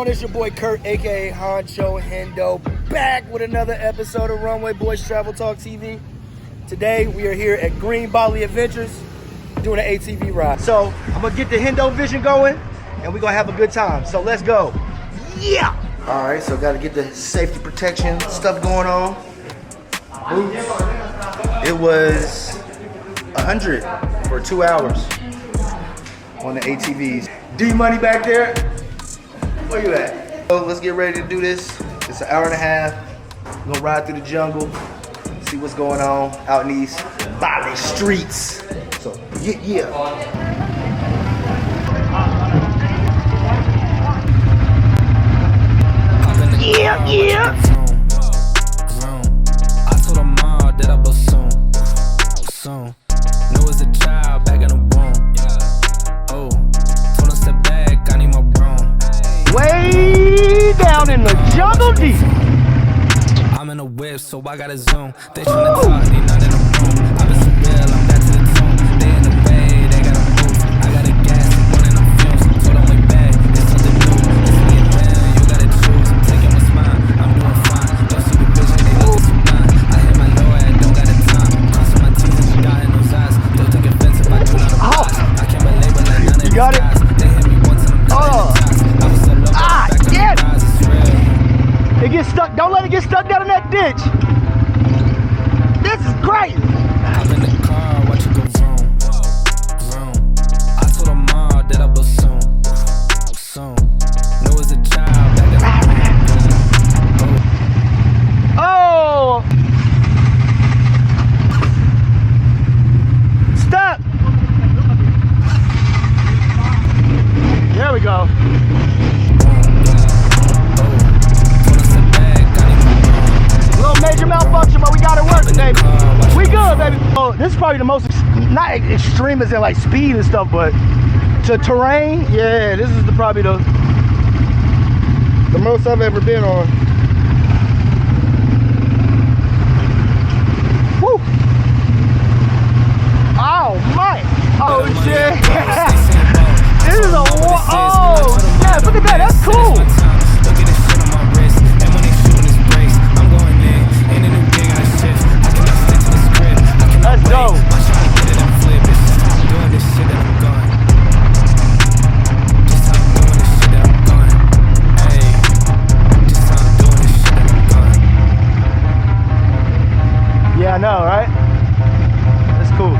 on? It's your boy Kurt, aka Honcho Hendo, back with another episode of Runway Boys Travel Talk TV. Today we are here at Green Bali Adventures doing an ATV ride. So I'm gonna get the Hendo vision going and we're gonna have a good time. So let's go. Yeah! Alright, so gotta get the safety protection stuff going on. Boots. It was 100 for 2 hours on the ATVs. D money back there. Where you at? So let's get ready to do this. It's an hour and a half. We're gonna ride through the jungle, see what's going on out in these Bali streets. So yeah. Yeah. I told her mom that I will soon. Knew as a child back in the womb. Oh, told her step back, I need my broom. Way down in the jungle deep. I'm in a whip, so I gotta zoom. They tryna talk, they not in the room. I've been so real, I'm back to the tune. They in the way, they gotta move. I got a gas, one in them fumes. Told them way back, it's something new. It's me and them, you gotta choose. I'm taking my spine, I'm doing fine. Don't see the vision, they looking so blind. I hit my low end, don't got the time. Crossing my teeth and she got in those eyes. Don't take offense if I do not apply. I can't believe it, like none of these guys. They hit me once and I'm done in the I was so low, back on the rise, it's real. It gets stuck. Don't let it get stuck down in that ditch. This is great. I'm in the car, watch it go vroom, vroom. I told her mom that I will soon. Knew as a child back in the Oh! Stop! There we go. Little major malfunction, but we got it working, baby. We good, baby. Oh, this is probably the most, not extreme as in like speed and stuff, but to terrain, yeah, this is probably the most I've ever been on. Woo! Oh my! Oh shit! This is a oh yeah! Look at that! That's cool. Look at this shit on my wrist, and when they shooting this brace, I'm going in a new gig I shift. I cannot stick to the script. I cannot Let's go. I'm trying to get it and flip. It's just how I'm doing this shit that I'm going. Just how I'm doing this shit that I'm going. Hey, just how I'm doing this shit that I'm going. Yeah, I know, right? That's cool.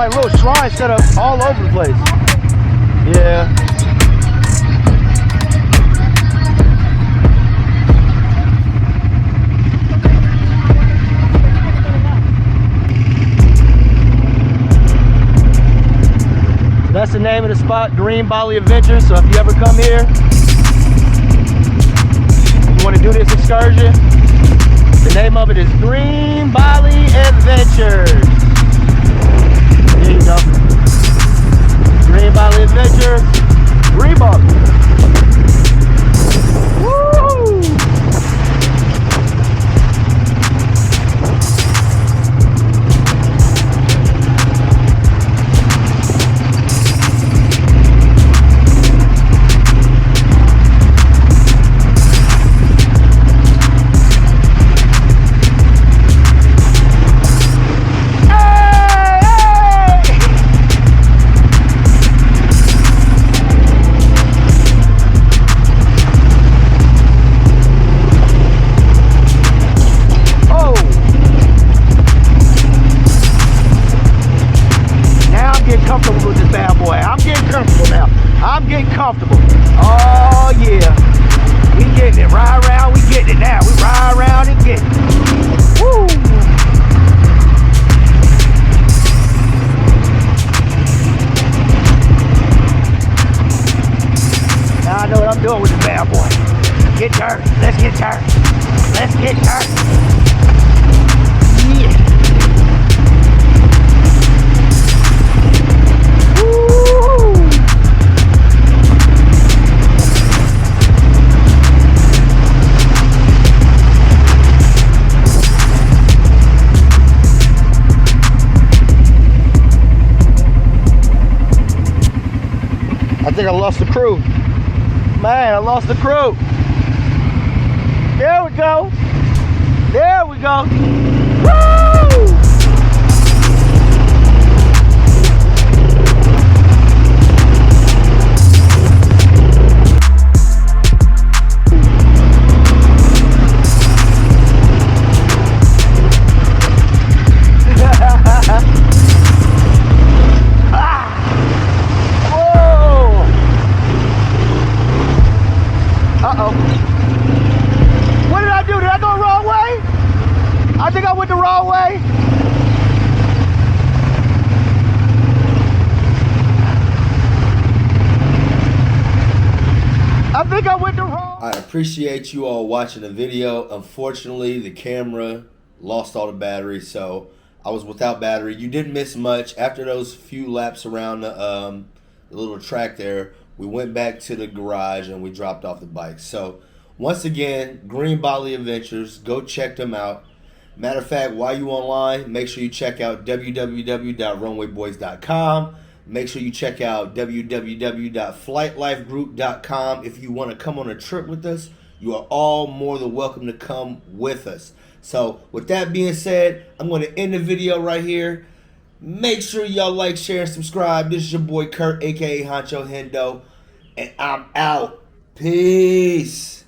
like little shrines set up all over the place. Yeah. That's the name of the spot, Green Bali Adventures. So if you ever come here, you want to do this excursion, the name of it is Green Bali Adventures. There you go. Green Bali Adventures, Green Bali. Woo! Comfortable. Oh yeah, we getting it. Ride around, we getting it now. We ride around and getting it. Woo! Now I know what I'm doing with this bad boy. Get dirty. Let's get dirty. Let's get dirty. Yeah. I think I lost the crew. Man, I lost the crew. There we go. There we go. Woo! Uh-oh. What did I do? Did I go the wrong way? I think I went the wrong way. I think I went the wrong way. I appreciate you all watching the video. Unfortunately, the camera lost all the battery, so I was without battery. You didn't miss much. After those few laps around the little track there, we went back to the garage and we dropped off the bikes. So once again, Green Bali Adventures, go check them out. Matter of fact, while you online, make sure you check out www.runwayboys.com. Make sure you check out www.flightlifegroup.com. If you want to come on a trip with us, you are all more than welcome to come with us. So with that being said, I'm going to end the video right here. Make sure y'all like, share, and subscribe. This is your boy Kurt, aka Honcho Hendo, and I'm out. Peace.